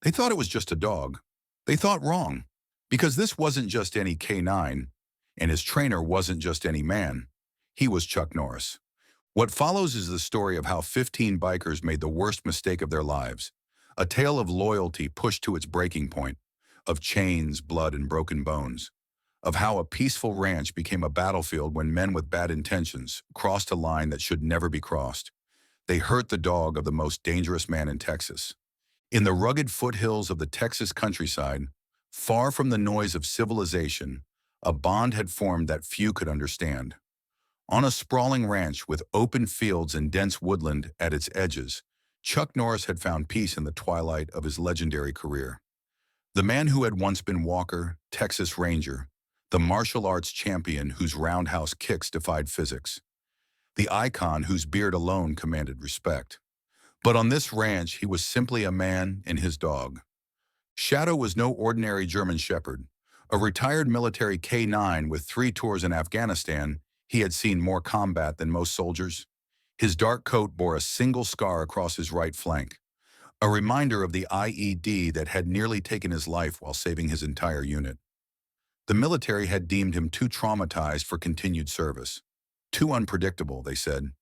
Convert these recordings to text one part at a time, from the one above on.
They thought it was just a dog. They thought wrong, because this wasn't just any K9, and his trainer wasn't just any man. He was Chuck Norris. What follows is the story of how 15 bikers made the worst mistake of their lives, a tale of loyalty pushed to its breaking point, of chains, blood, and broken bones, of how a peaceful ranch became a battlefield when men with bad intentions crossed a line that should never be crossed. They hurt the dog of the most dangerous man in Texas. In the rugged foothills of the Texas countryside, far from the noise of civilization, a bond had formed that few could understand. On a sprawling ranch with open fields and dense woodland at its edges, Chuck Norris had found peace in the twilight of his legendary career. The man who had once been Walker, Texas Ranger, the martial arts champion whose roundhouse kicks defied physics, the icon whose beard alone commanded respect. But on this ranch, he was simply a man and his dog. Shadow was no ordinary German shepherd. A retired military K9 with 3 tours in Afghanistan, he had seen more combat than most soldiers. His dark coat bore a single scar across his right flank, a reminder of the IED that had nearly taken his life while saving his entire unit. The military had deemed him too traumatized for continued service. Too unpredictable, they said.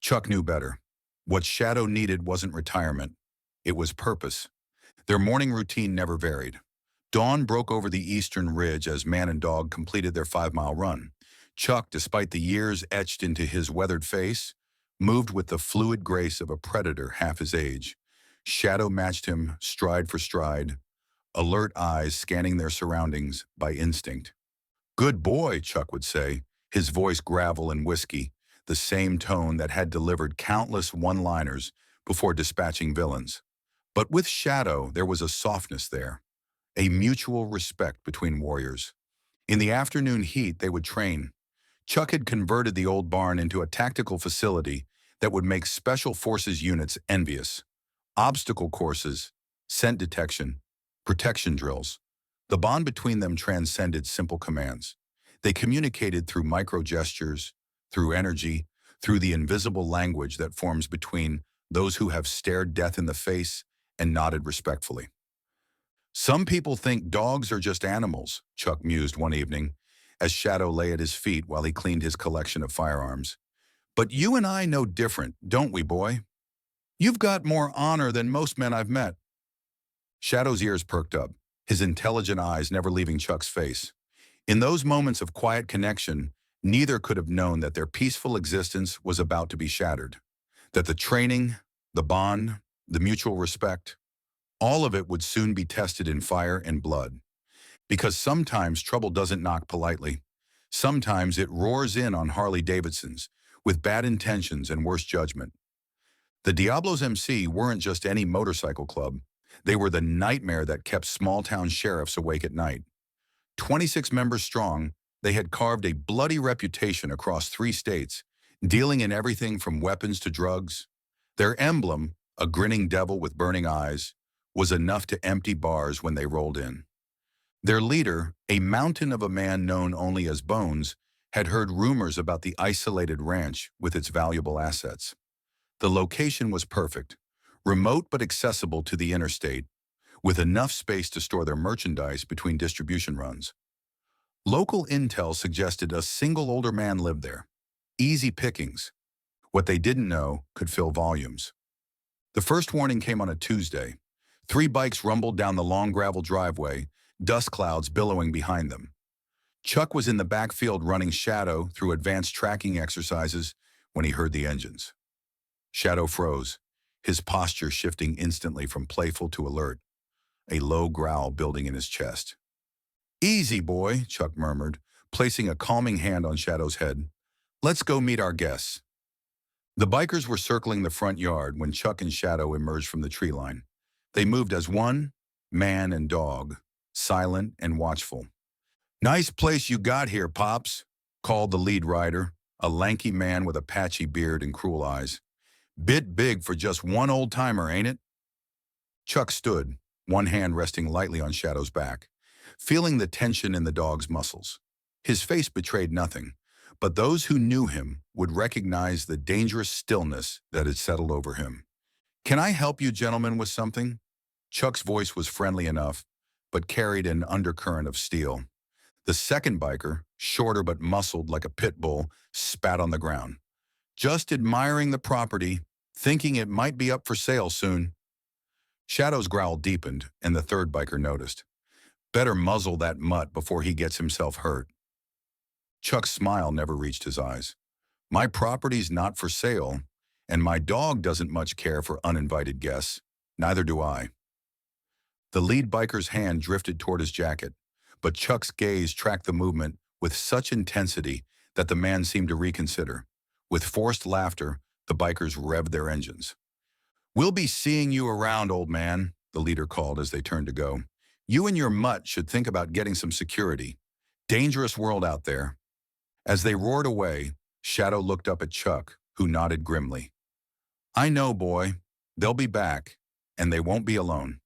Chuck knew better. What Shadow needed wasn't retirement. It was purpose. Their morning routine never varied. Dawn broke over the eastern ridge as man and dog completed their 5-mile run. Chuck, despite the years etched into his weathered face, moved with the fluid grace of a predator half his age. Shadow matched him stride for stride, alert eyes scanning their surroundings by instinct. "Good boy," Chuck would say, his voice gravel and whiskey, the same tone that had delivered countless one-liners before dispatching villains. But with Shadow, there was a softness there, a mutual respect between warriors. In the afternoon heat, they would train. Chuck had converted the old barn into a tactical facility that would make special forces units envious. Obstacle courses, scent detection, protection drills. The bond between them transcended simple commands. They communicated through micro-gestures, through energy, through the invisible language that forms between those who have stared death in the face and nodded respectfully. "Some people think dogs are just animals," Chuck mused one evening, as Shadow lay at his feet while he cleaned his collection of firearms. "But you and I know different, don't we, boy? You've got more honor than most men I've met." Shadow's ears perked up, his intelligent eyes never leaving Chuck's face. In those moments of quiet connection, neither could have known that their peaceful existence was about to be shattered, that the training, the bond, the mutual respect, all of it would soon be tested in fire and blood. Because sometimes trouble doesn't knock politely. Sometimes it roars in on Harley-Davidsons, with bad intentions and worse judgment. The Diablos MC weren't just any motorcycle club. They were the nightmare that kept small-town sheriffs awake at night. 26 members strong, they had carved a bloody reputation across 3 states, dealing in everything from weapons to drugs. Their emblem, a grinning devil with burning eyes, was enough to empty bars when they rolled in. Their leader, a mountain of a man known only as Bones, had heard rumors about the isolated ranch with its valuable assets. The location was perfect, remote but accessible to the interstate, with enough space to store their merchandise between distribution runs. Local intel suggested a single older man lived there. Easy pickings. What they didn't know could fill volumes. The first warning came on a Tuesday. 3 bikes rumbled down the long gravel driveway, dust clouds billowing behind them. Chuck was in the backfield running Shadow through advanced tracking exercises when he heard the engines. Shadow froze, his posture shifting instantly from playful to alert, a low growl building in his chest. "Easy, boy," Chuck murmured, placing a calming hand on Shadow's head. "Let's go meet our guests." The bikers were circling the front yard when Chuck and Shadow emerged from the tree line. They moved as one, man and dog, silent and watchful. "Nice place you got here, Pops," called the lead rider, a lanky man with a patchy beard and cruel eyes. "Bit big for just one old-timer, ain't it?" Chuck stood, one hand resting lightly on Shadow's back, feeling the tension in the dog's muscles. His face betrayed nothing, but those who knew him would recognize the dangerous stillness that had settled over him. "Can I help you gentlemen with something?" Chuck's voice was friendly enough, but carried an undercurrent of steel. The second biker, shorter but muscled like a pit bull, spat on the ground. Just admiring the property, thinking it might be up for sale soon. Shadow's growl deepened, and the third biker noticed. Better muzzle that mutt before he gets himself hurt. Chuck's smile never reached his eyes. My property's not for sale, and my dog doesn't much care for uninvited guests. Neither do I. The lead biker's hand drifted toward his jacket, but Chuck's gaze tracked the movement with such intensity that the man seemed to reconsider. With forced laughter, the bikers revved their engines. We'll be seeing you around, old man, the leader called as they turned to go. You and your mutt should think about getting some security. Dangerous world out there. As they roared away, Shadow looked up at Chuck, who nodded grimly. I know, boy. They'll be back, and they won't be alone.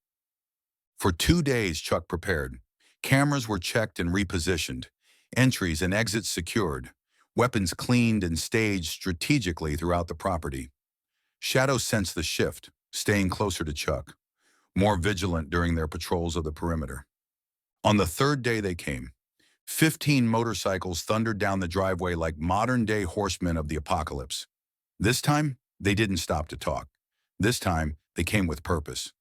For 2 days, Chuck prepared. Cameras were checked and repositioned, entries and exits secured, weapons cleaned and staged strategically throughout the property. Shadow sensed the shift, staying closer to Chuck, more vigilant during their patrols of the perimeter. On the third day they came. 15 motorcycles thundered down the driveway like modern-day horsemen of the apocalypse. This time, they didn't stop to talk. This time, they came with purpose.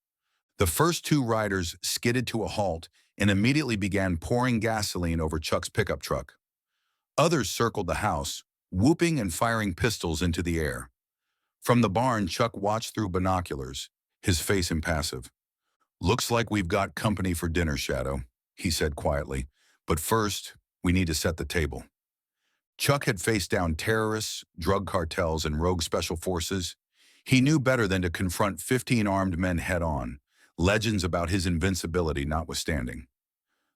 The first 2 riders skidded to a halt and immediately began pouring gasoline over Chuck's pickup truck. Others circled the house, whooping and firing pistols into the air. From the barn, Chuck watched through binoculars, his face impassive. Looks like we've got company for dinner, Shadow, he said quietly. But first, we need to set the table. Chuck had faced down terrorists, drug cartels, and rogue special forces. He knew better than to confront 15 armed men head-on, legends about his invincibility notwithstanding.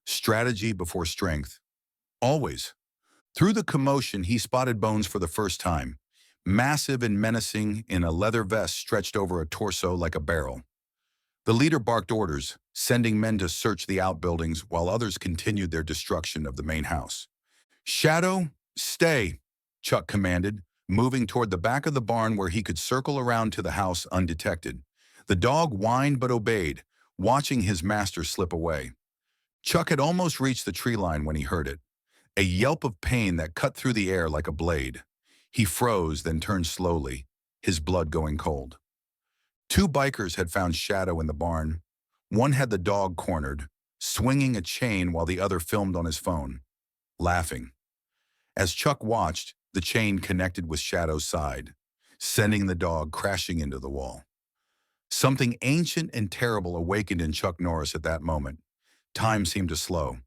Strategy before strength. Always. Through the commotion, he spotted Bones for the first time, massive and menacing in a leather vest stretched over a torso like a barrel. The leader barked orders, sending men to search the outbuildings while others continued their destruction of the main house. Shadow, stay, Chuck commanded, moving toward the back of the barn where he could circle around to the house undetected. The dog whined but obeyed, watching his master slip away. Chuck had almost reached the tree line when he heard it, a yelp of pain that cut through the air like a blade. He froze, then turned slowly, his blood going cold. 2 bikers had found Shadow in the barn. One had the dog cornered, swinging a chain while the other filmed on his phone, laughing. As Chuck watched, the chain connected with Shadow's side, sending the dog crashing into the wall. Something ancient and terrible awakened in Chuck Norris at that moment. Time seemed to slow.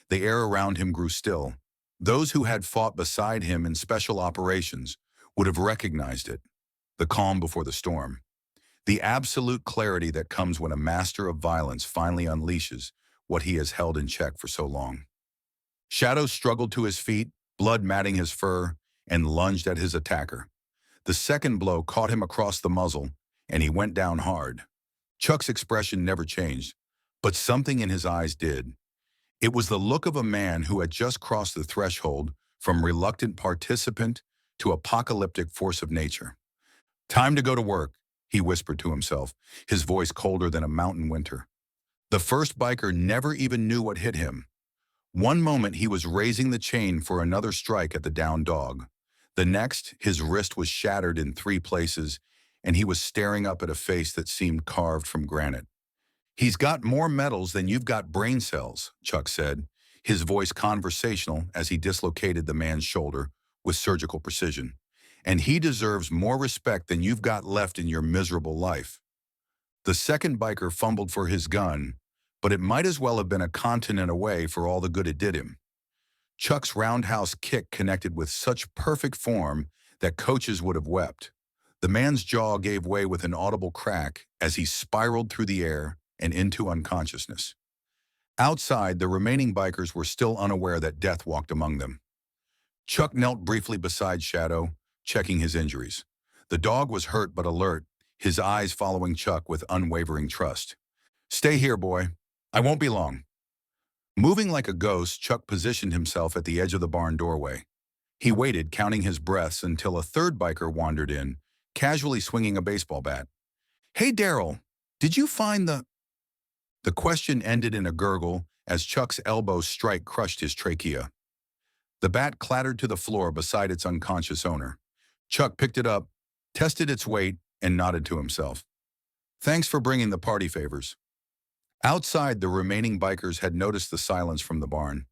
The air around him grew still. Those who had fought beside him in special operations would have recognized it. The calm before the storm. The absolute clarity that comes when a master of violence finally unleashes what he has held in check for so long. Shadow struggled to his feet, blood matting his fur, and lunged at his attacker. The second blow caught him across the muzzle, and he went down hard. Chuck's expression never changed, but something in his eyes did. It was the look of a man who had just crossed the threshold from reluctant participant to apocalyptic force of nature. Time to go to work, he whispered to himself, his voice colder than a mountain winter. The first biker never even knew what hit him. One moment he was raising the chain for another strike at the downed dog. The next, his wrist was shattered in 3 places, and he was staring up at a face that seemed carved from granite. He's got more medals than you've got brain cells, Chuck said, his voice conversational as he dislocated the man's shoulder with surgical precision. And he deserves more respect than you've got left in your miserable life. The second biker fumbled for his gun, but it might as well have been a continent away for all the good it did him. Chuck's roundhouse kick connected with such perfect form that coaches would have wept. The man's jaw gave way with an audible crack as he spiraled through the air and into unconsciousness. Outside, the remaining bikers were still unaware that death walked among them. Chuck knelt briefly beside Shadow, checking his injuries. The dog was hurt but alert, his eyes following Chuck with unwavering trust. Stay here, boy. I won't be long. Moving like a ghost, Chuck positioned himself at the edge of the barn doorway. He waited, counting his breaths, until a third biker wandered in, casually swinging a baseball bat. Hey, Daryl, did you find the... The question ended in a gurgle as Chuck's elbow strike crushed his trachea. The bat clattered to the floor beside its unconscious owner. Chuck picked it up, tested its weight, and nodded to himself. Thanks for bringing the party favors. Outside, the remaining bikers had noticed the silence from the barn.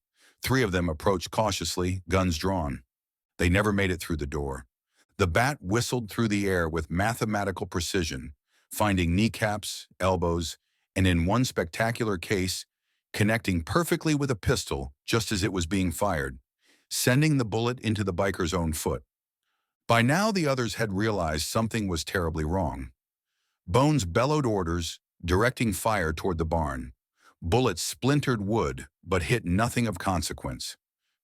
3 of them approached cautiously, guns drawn. They never made it through the door. The bat whistled through the air with mathematical precision, finding kneecaps, elbows, and in one spectacular case, connecting perfectly with a pistol just as it was being fired, sending the bullet into the biker's own foot. By now, the others had realized something was terribly wrong. Bones bellowed orders, directing fire toward the barn. Bullets splintered wood, but hit nothing of consequence.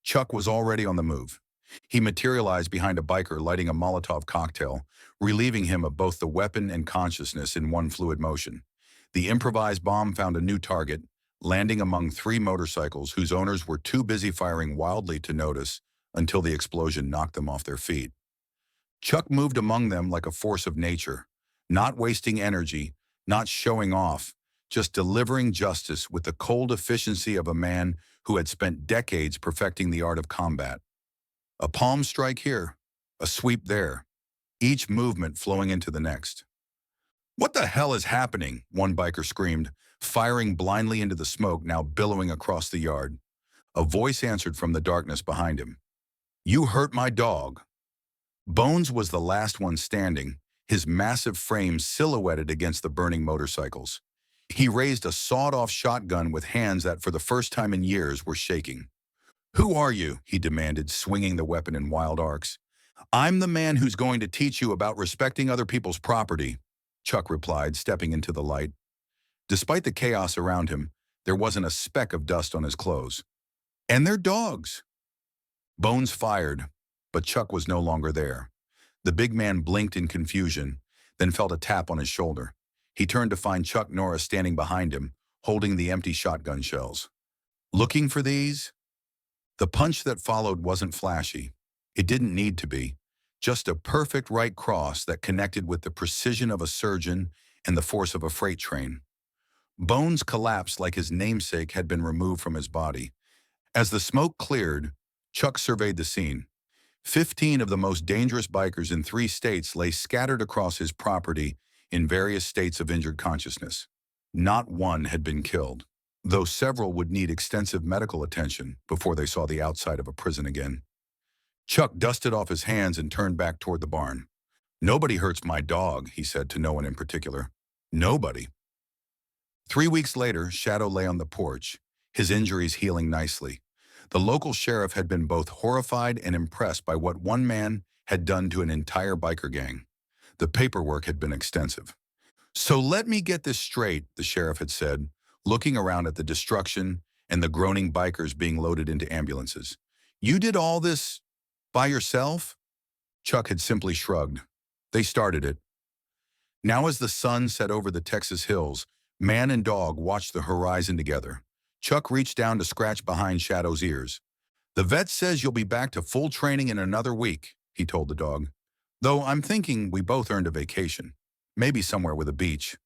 Chuck was already on the move. He materialized behind a biker lighting a Molotov cocktail, relieving him of both the weapon and consciousness in one fluid motion. The improvised bomb found a new target, landing among 3 motorcycles whose owners were too busy firing wildly to notice until the explosion knocked them off their feet. Chuck moved among them like a force of nature, not wasting energy, not showing off, just delivering justice with the cold efficiency of a man who had spent decades perfecting the art of combat. A palm strike here, a sweep there, each movement flowing into the next. "What the hell is happening?" one biker screamed, firing blindly into the smoke now billowing across the yard. A voice answered from the darkness behind him. "You hurt my dog." Bones was the last one standing, his massive frame silhouetted against the burning motorcycles. He raised a sawed-off shotgun with hands that for the first time in years were shaking. "Who are you?" he demanded, swinging the weapon in wild arcs. "I'm the man who's going to teach you about respecting other people's property," Chuck replied, stepping into the light. Despite the chaos around him, there wasn't a speck of dust on his clothes. "And they're dogs." Bones fired, but Chuck was no longer there. The big man blinked in confusion, then felt a tap on his shoulder. He turned to find Chuck Norris standing behind him, holding the empty shotgun shells. "Looking for these?" The punch that followed wasn't flashy. It didn't need to be. Just a perfect right cross that connected with the precision of a surgeon and the force of a freight train. Bones collapsed like his namesake had been removed from his body. As the smoke cleared, Chuck surveyed the scene. 15 of the most dangerous bikers in 3 states lay scattered across his property in various states of injured consciousness. Not one had been killed, though several would need extensive medical attention before they saw the outside of a prison again. Chuck dusted off his hands and turned back toward the barn. "Nobody hurts my dog," he said to no one in particular. "Nobody." 3 weeks later, Shadow lay on the porch, his injuries healing nicely. The local sheriff had been both horrified and impressed by what one man had done to an entire biker gang. The paperwork had been extensive. "So let me get this straight," the sheriff had said, looking around at the destruction and the groaning bikers being loaded into ambulances. "You did all this by yourself?" Chuck had simply shrugged. "They started it." Now as the sun set over the Texas hills, man and dog watched the horizon together. Chuck reached down to scratch behind Shadow's ears. "The vet says you'll be back to full training in another week," he told the dog. "Though I'm thinking we both earned a vacation. Maybe somewhere with a beach."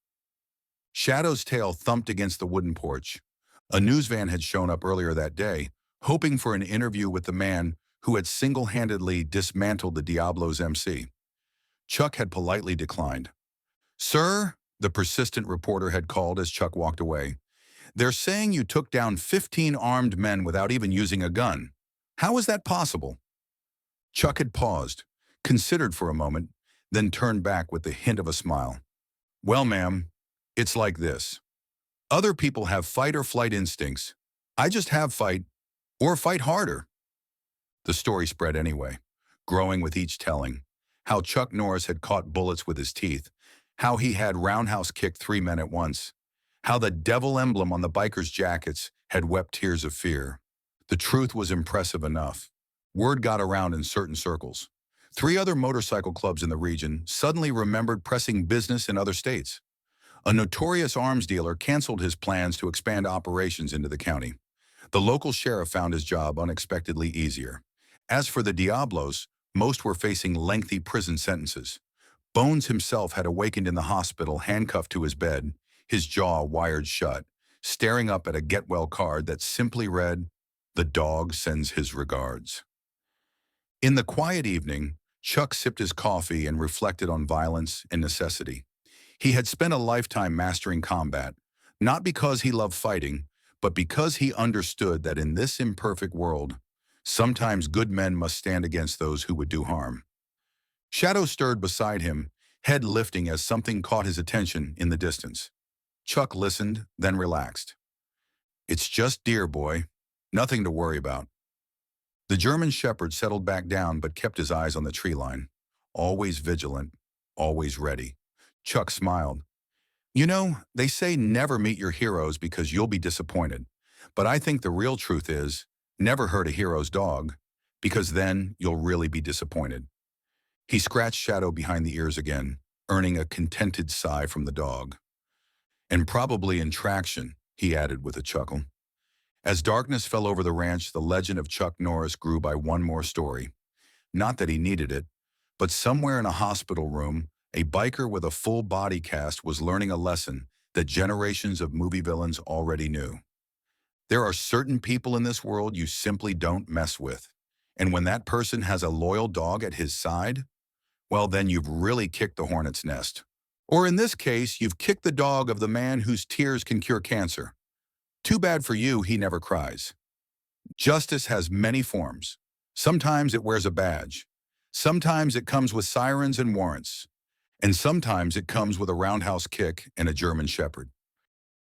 Shadow's tail thumped against the wooden porch. A news van had shown up earlier that day, hoping for an interview with the man who had single-handedly dismantled the Diablo's MC. Chuck had politely declined. "Sir," the persistent reporter had called as Chuck walked away, "they're saying you took down 15 armed men without even using a gun. How is that possible?" Chuck had paused, considered for a moment, then turned back with the hint of a smile. "Well, ma'am, it's like this. Other people have fight-or-flight instincts. I just have fight, or fight harder." The story spread anyway, growing with each telling. How Chuck Norris had caught bullets with his teeth. How he had roundhouse kicked 3 men at once. How the devil emblem on the bikers' jackets had wept tears of fear. The truth was impressive enough. Word got around in certain circles. 3 other motorcycle clubs in the region suddenly remembered pressing business in other states. A notorious arms dealer canceled his plans to expand operations into the county. The local sheriff found his job unexpectedly easier. As for the Diablos, most were facing lengthy prison sentences. Bones himself had awakened in the hospital handcuffed to his bed, his jaw wired shut, staring up at a get-well card that simply read, "The dog sends his regards." In the quiet evening, Chuck sipped his coffee and reflected on violence and necessity. He had spent a lifetime mastering combat, not because he loved fighting, but because he understood that in this imperfect world, sometimes good men must stand against those who would do harm. Shadow stirred beside him, head lifting as something caught his attention in the distance. Chuck listened, then relaxed. "It's just deer, boy. Nothing to worry about." The German shepherd settled back down but kept his eyes on the tree line. Always vigilant, always ready. Chuck smiled. "You know, they say never meet your heroes because you'll be disappointed. But I think the real truth is, never hurt a hero's dog, because then you'll really be disappointed." He scratched Shadow behind the ears again, earning a contented sigh from the dog. "And probably in traction," he added with a chuckle. As darkness fell over the ranch, the legend of Chuck Norris grew by one more story. Not that he needed it, but somewhere in a hospital room, a biker with a full body cast was learning a lesson that generations of movie villains already knew. There are certain people in this world you simply don't mess with. And when that person has a loyal dog at his side, well, then you've really kicked the hornet's nest. Or in this case, you've kicked the dog of the man whose tears can cure cancer. Too bad for you, he never cries. Justice has many forms. Sometimes it wears a badge. Sometimes it comes with sirens and warrants. And sometimes it comes with a roundhouse kick and a German shepherd.